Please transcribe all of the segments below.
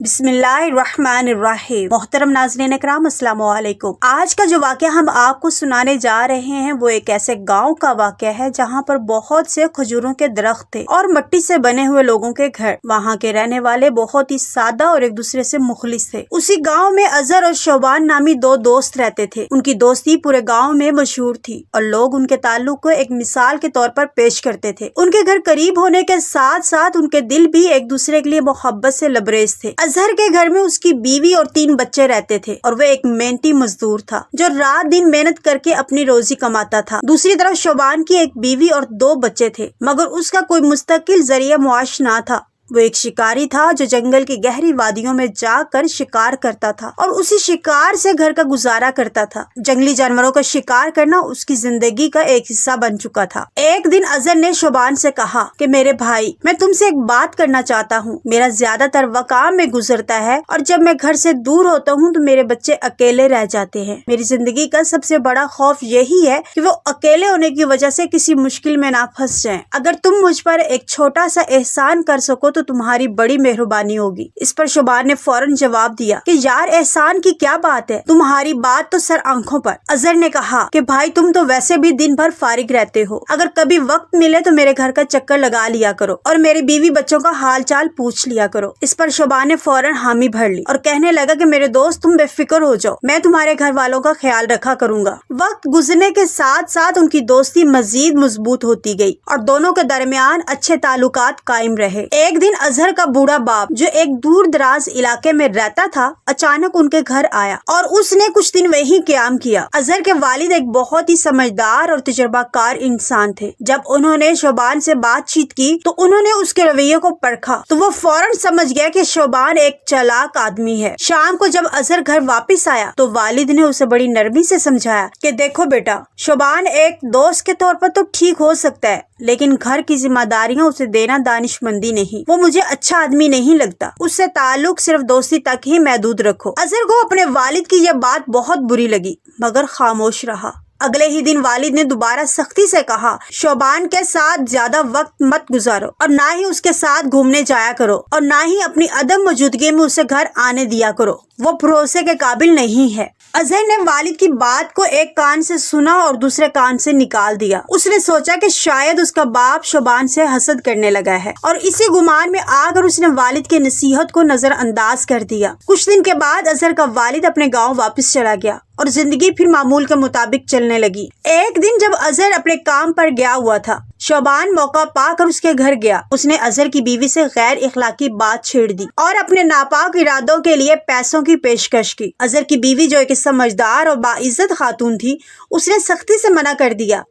بسم اللہ الرحمن الرحیم۔ محترم ناظرین اکرام، السلام علیکم۔ آج کا جو واقعہ ہم آپ کو سنانے جا رہے ہیں وہ ایک ایسے گاؤں کا واقعہ ہے جہاں پر بہت سے کھجوروں کے درخت تھے اور مٹی سے بنے ہوئے لوگوں کے گھر۔ وہاں کے رہنے والے بہت ہی سادہ اور ایک دوسرے سے مخلص تھے۔ اسی گاؤں میں اظہر اور شوبان نامی دو دوست رہتے تھے۔ ان کی دوستی پورے گاؤں میں مشہور تھی اور لوگ ان کے تعلق کو ایک مثال کے طور پر پیش کرتے تھے۔ ان کے گھر قریب ہونے کے ساتھ ساتھ ان کے دل بھی ایک دوسرے کے لیے محبت سے لبریز تھے۔ اظہر کے گھر میں اس کی بیوی اور 3 بچے رہتے تھے اور وہ ایک محنتی مزدور تھا جو رات دن محنت کر کے اپنی روزی کماتا تھا۔ دوسری طرف شوبان کی ایک بیوی اور 2 بچے تھے، مگر اس کا کوئی مستقل ذریعہ معاش نہ تھا۔ وہ ایک شکاری تھا جو جنگل کی گہری وادیوں میں جا کر شکار کرتا تھا اور اسی شکار سے گھر کا گزارا کرتا تھا۔ جنگلی جانوروں کا شکار کرنا اس کی زندگی کا ایک حصہ بن چکا تھا۔ ایک دن اظہر نے شوبان سے کہا کہ میرے بھائی، میں تم سے ایک بات کرنا چاہتا ہوں۔ میرا زیادہ تر وقت کام میں گزرتا ہے اور جب میں گھر سے دور ہوتا ہوں تو میرے بچے اکیلے رہ جاتے ہیں۔ میری زندگی کا سب سے بڑا خوف یہی ہے کہ وہ اکیلے ہونے کی وجہ سے کسی مشکل میں نہ پھنس جائیں۔ اگر تم مجھ پر ایک چھوٹا سا احسان کر سکو تو تمہاری بڑی مہربانی ہوگی۔ اس پر شوبان نے فوراً جواب دیا کہ یار، احسان کی کیا بات ہے، تمہاری بات تو سر آنکھوں پر۔ اظہر نے کہا کہ بھائی، تم تو ویسے بھی دن بھر فارغ رہتے ہو، اگر کبھی وقت ملے تو میرے گھر کا چکر لگا لیا کرو اور میری بیوی بچوں کا حال چال پوچھ لیا کرو۔ اس پر شوبان نے فوراً حامی بھر لی اور کہنے لگا کہ میرے دوست، تم بے فکر ہو جاؤ، میں تمہارے گھر والوں کا خیال رکھا کروں گا۔ وقت گزرنے کے ساتھ ساتھ ان کی دوستی مزید مضبوط ہوتی گئی اور دونوں کے درمیان اچھے تعلقات قائم رہے۔ ایک دن اظہر کا بوڑھا باپ جو ایک دور دراز علاقے میں رہتا تھا اچانک ان کے گھر آیا اور اس نے کچھ دن وہیں قیام کیا۔ اظہر کے والد ایک بہت ہی سمجھدار اور تجربہ کار انسان تھے۔ جب انہوں نے شوبان سے بات چیت کی تو انہوں نے اس کے رویے کو پرکھا تو وہ فوراً سمجھ گیا کہ شوبان ایک چالاک آدمی ہے۔ شام کو جب اظہر گھر واپس آیا تو والد نے اسے بڑی نرمی سے سمجھایا کہ دیکھو بیٹا، شوبان ایک دوست کے طور پر تو ٹھیک ہو سکتا ہے لیکن گھر کی ذمہ داریاں اسے دینا دانش مندی نہیں۔ وہ مجھے اچھا آدمی نہیں لگتا، اس سے تعلق صرف دوستی تک ہی محدود رکھو۔ اظہر کو اپنے والد کی یہ بات بہت بری لگی مگر خاموش رہا۔ اگلے ہی دن والد نے دوبارہ سختی سے کہا، شوبان کے ساتھ زیادہ وقت مت گزارو اور نہ ہی اس کے ساتھ گھومنے جایا کرو اور نہ ہی اپنی عدم موجودگی میں اسے گھر آنے دیا کرو، وہ بھروسے کے قابل نہیں ہے۔ اظہر نے والد کی بات کو ایک کان سے سنا اور دوسرے کان سے نکال دیا۔ اس نے سوچا کہ شاید اس کا باپ شوبان سے حسد کرنے لگا ہے اور اسی گمان میں آ کر اس نے والد کی نصیحت کو نظر انداز کر دیا۔ کچھ دن کے بعد اظہر کا والد اپنے گاؤں واپس چلا گیا اور زندگی پھر معمول کے مطابق چلنے لگی۔ ایک دن جب اظہر اپنے کام پر گیا ہوا تھا، شوبان موقع پا کر اس کے گھر گیا۔ اس نے اظہر کی بیوی سے غیر اخلاقی بات چھیڑ دی اور اپنے ناپاک ارادوں کے لیے پیسوں کی پیشکش کی۔ اظہر کی بیوی جو ایک سمجھدار اور باعزت خاتون تھی، اس نے سختی سے منع کر دیا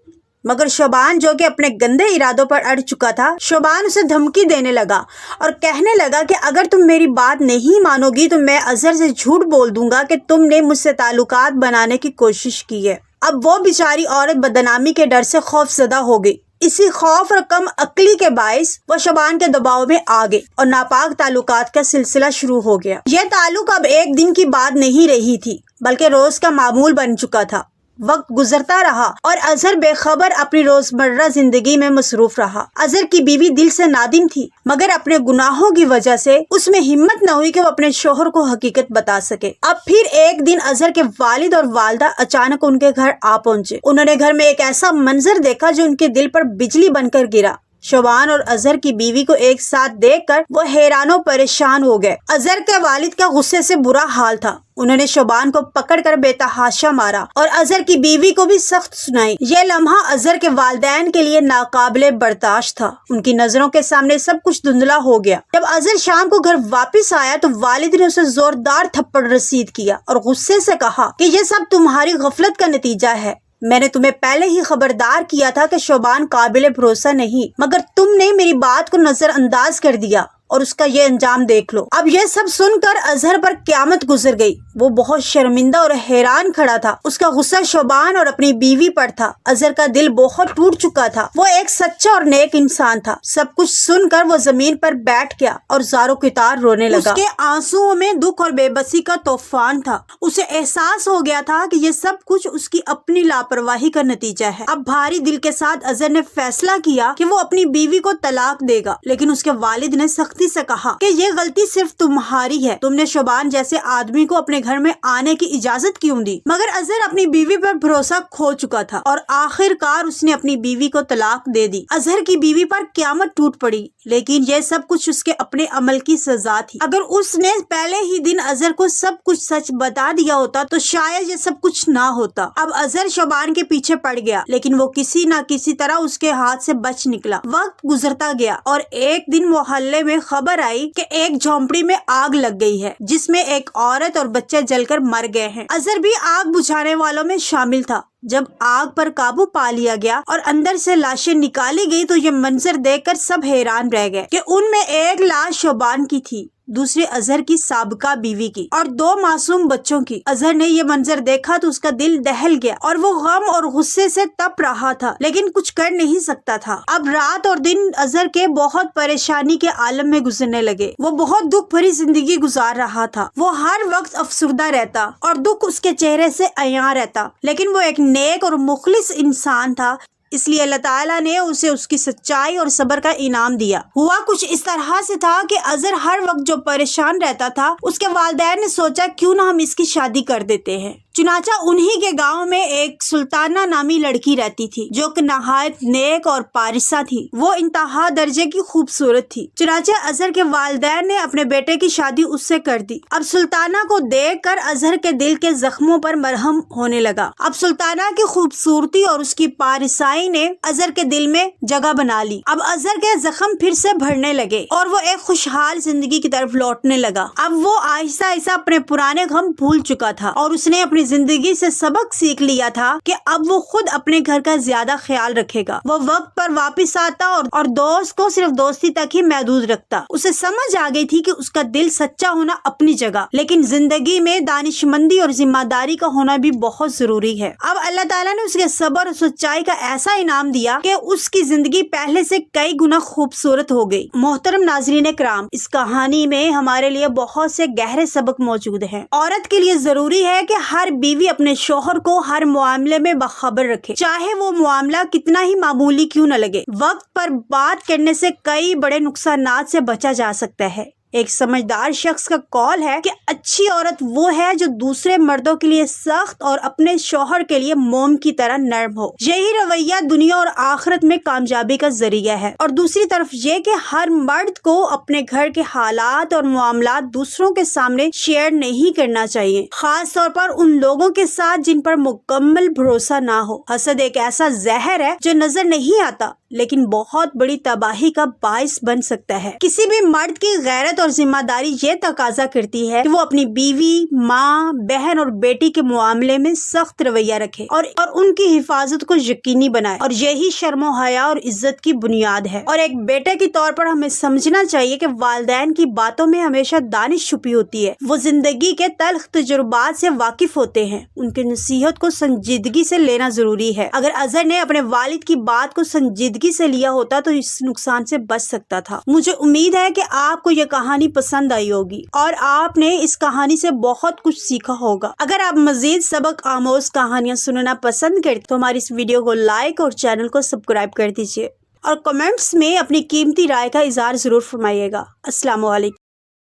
مگر شوبان جو کہ اپنے گندے ارادوں پر اڑ چکا تھا، شوبان اسے دھمکی دینے لگا اور کہنے لگا کہ اگر تم میری بات نہیں مانو گی تو میں اظہر سے جھوٹ بول دوں گا کہ تم نے مجھ سے تعلقات بنانے کی کوشش کی ہے۔ اب وہ بیچاری عورت بدنامی کے ڈر سے خوف زدہ ہو گئی۔ اسی خوف اور کم عقلی کے باعث وہ شوبان کے دباؤ میں آ گئی اور ناپاک تعلقات کا سلسلہ شروع ہو گیا۔ یہ تعلق اب ایک دن کی بات نہیں رہی تھی بلکہ روز کا معمول بن چکا تھا۔ وقت گزرتا رہا اور اظہر بے خبر اپنی روزمرہ زندگی میں مصروف رہا۔ اظہر کی بیوی دل سے نادم تھی مگر اپنے گناہوں کی وجہ سے اس میں ہمت نہ ہوئی کہ وہ اپنے شوہر کو حقیقت بتا سکے۔ اب پھر ایک دن اظہر کے والد اور والدہ اچانک ان کے گھر آ پہنچے۔ انہوں نے گھر میں ایک ایسا منظر دیکھا جو ان کے دل پر بجلی بن کر گرا۔ شوبان اور اظہر کی بیوی کو ایک ساتھ دیکھ کر وہ حیران و پریشان ہو گئے۔ اظہر کے والد کا غصے سے برا حال تھا۔ انہوں نے شوبان کو پکڑ کر بے تحاشا مارا اور اظہر کی بیوی کو بھی سخت سنائی۔ یہ لمحہ اظہر کے والدین کے لیے ناقابل برداشت تھا۔ ان کی نظروں کے سامنے سب کچھ دھندلا ہو گیا۔ جب اظہر شام کو گھر واپس آیا تو والد نے اسے زوردار تھپڑ رسید کیا اور غصے سے کہا کہ یہ سب تمہاری غفلت کا نتیجہ ہے۔ میں نے تمہیں پہلے ہی خبردار کیا تھا کہ شوبان قابل بھروسہ نہیں، مگر تم نے میری بات کو نظر انداز کر دیا اور اس کا یہ انجام دیکھ لو۔ اب یہ سب سن کر اظہر پر قیامت گزر گئی۔ وہ بہت شرمندہ اور حیران کھڑا تھا۔ اس کا غصہ شوبان اور اپنی بیوی پر تھا۔ اظہر کا دل بہت ٹوٹ چکا تھا۔ وہ ایک سچا اور نیک انسان تھا۔ سب کچھ سن کر وہ زمین پر بیٹھ گیا اور زارو کتار رونے لگا۔ اس کے آنسوؤں میں دکھ اور بے بسی کا طوفان تھا۔ اسے احساس ہو گیا تھا کہ یہ سب کچھ اس کی اپنی لاپرواہی کا نتیجہ ہے۔ اب بھاری دل کے ساتھ اظہر نے فیصلہ کیا کہ وہ اپنی بیوی کو طلاق دے گا، لیکن اس کے والد نے سخت سختی سے کہا کہ یہ غلطی صرف تمہاری ہے، تم نے شوبان جیسے آدمی کو اپنے گھر میں آنے کی اجازت کیوں دی؟ مگر اظہر اپنی بیوی پر بھروسہ کھو چکا تھا اور آخر کار اس نے اپنی بیوی کو طلاق دے دی۔ اظہر کی بیوی پر قیامت ٹوٹ پڑی، لیکن یہ سب کچھ اس کے اپنے عمل کی سزا تھی۔ اگر اس نے پہلے ہی دن اظہر کو سب کچھ سچ بتا دیا ہوتا تو شاید یہ سب کچھ نہ ہوتا۔ اب اظہر شوبان کے پیچھے پڑ گیا، لیکن وہ کسی نہ کسی طرح اس کے ہاتھ سے بچ نکلا۔ وقت گزرتا گیا اور ایک دن محلے میں خبر آئی کہ ایک جھونپڑی میں آگ لگ گئی ہے، جس میں ایک عورت اور بچے جل کر مر گئے ہیں۔ اظہر بھی آگ بجھانے والوں میں شامل تھا۔ جب آگ پر قابو پا لیا گیا اور اندر سے لاشیں نکالی گئی تو یہ منظر دیکھ کر سب حیران رہ گئے کہ ان میں ایک لاش شوبان کی تھی، دوسری اظہر کی سابقہ بیوی کی اور 2 معصوم بچوں کی۔ اظہر نے یہ منظر دیکھا تو اس کا دل دہل گیا اور وہ غم اور غصے سے تپ رہا تھا، لیکن کچھ کر نہیں سکتا تھا۔ اب رات اور دن اظہر کے بہت پریشانی کے عالم میں گزرنے لگے۔ وہ بہت دکھ بھری زندگی گزار رہا تھا۔ وہ ہر وقت افسردہ رہتا اور دکھ اس کے چہرے سے عیاں رہتا، لیکن وہ ایک نیک اور مخلص انسان تھا، اس لیے اللہ تعالیٰ نے اسے اس کی سچائی اور صبر کا انعام دیا۔ ہوا کچھ اس طرح سے تھا کہ اظہر ہر وقت جو پریشان رہتا تھا، اس کے والدین نے سوچا کیوں نہ ہم اس کی شادی کر دیتے ہیں۔ چنانچہ انہی کے گاؤں میں ایک سلطانہ نامی لڑکی رہتی تھی جو کہ نہایت نیک اور پارسہ تھی۔ وہ انتہا درجے کی خوبصورت تھی۔ چنانچہ اظہر کے والدین نے اپنے بیٹے کی شادی اس سے کر دی۔ اب سلطانہ کو دیکھ کر اظہر کے دل کے زخموں پر مرہم ہونے لگا۔ اب سلطانہ کی خوبصورتی اور اس کی پارسائی نے اظہر کے دل میں جگہ بنا لی۔ اب اظہر کے زخم پھر سے بھرنے لگے اور وہ ایک خوشحال زندگی کی طرف لوٹنے لگا۔ اب وہ آہستہ آہستہ اپنے پرانے غم بھول چکا تھا اور اس نے اپنی زندگی سے سبق سیکھ لیا تھا کہ اب وہ خود اپنے گھر کا زیادہ خیال رکھے گا۔ وہ وقت پر واپس آتا اور دوست کو صرف دوستی تک ہی محدود رکھتا۔ اسے سمجھ آ گئی تھی کہ اس کا دل سچا ہونا اپنی جگہ، لیکن زندگی میں دانشمندی اور ذمہ داری کا ہونا بھی بہت ضروری ہے۔ اب اللہ تعالیٰ نے اس کے صبر اور سچائی کا ایسا انعام دیا کہ اس کی زندگی پہلے سے کئی گنا خوبصورت ہو گئی۔ محترم ناظرین کرام، اس کہانی میں ہمارے لیے بہت سے گہرے سبق موجود ہیں۔ عورت کے لیے ضروری ہے کہ ہر بیوی اپنے شوہر کو ہر معاملے میں باخبر رکھے، چاہے وہ معاملہ کتنا ہی معمولی کیوں نہ لگے۔ وقت پر بات کرنے سے کئی بڑے نقصانات سے بچا جا سکتا ہے۔ ایک سمجھدار شخص کا قول ہے کہ اچھی عورت وہ ہے جو دوسرے مردوں کے لیے سخت اور اپنے شوہر کے لیے موم کی طرح نرم ہو۔ یہی رویہ دنیا اور آخرت میں کامیابی کا ذریعہ ہے۔ اور دوسری طرف یہ کہ ہر مرد کو اپنے گھر کے حالات اور معاملات دوسروں کے سامنے شیئر نہیں کرنا چاہیے، خاص طور پر ان لوگوں کے ساتھ جن پر مکمل بھروسہ نہ ہو۔ حسد ایک ایسا زہر ہے جو نظر نہیں آتا لیکن بہت بڑی تباہی کا باعث بن سکتا ہے۔ کسی بھی مرد کی غیرت اور ذمہ داری یہ تقاضا کرتی ہے کہ وہ اپنی بیوی، ماں، بہن اور بیٹی کے معاملے میں سخت رویہ رکھے اور ان کی حفاظت کو یقینی بنائے، اور یہی شرم و حیا اور عزت کی بنیاد ہے۔ اور ایک بیٹے کے طور پر ہمیں سمجھنا چاہیے کہ والدین کی باتوں میں ہمیشہ دانش چھپی ہوتی ہے۔ وہ زندگی کے تلخ تجربات سے واقف ہوتے ہیں، ان کی نصیحت کو سنجیدگی سے لینا ضروری ہے۔ اگر اظہر نے اپنے والد کی بات کو سنجیدگی سے لیا ہوتا تو اس نقصان سے بچ سکتا تھا۔ مجھے امید ہے کہ آپ کو یہ کہانی پسند آئی ہوگی اور آپ نے اس کہانی سے بہت کچھ سیکھا ہوگا۔ اگر آپ مزید سبق آموز کہانیاں سننا پسند کرتے تو ہماری اس ویڈیو کو لائک اور چینل کو سبسکرائب کر دیجیے اور کمنٹس میں اپنی قیمتی رائے کا اظہار ضرور فرمائیے گا۔ السلام علیکم۔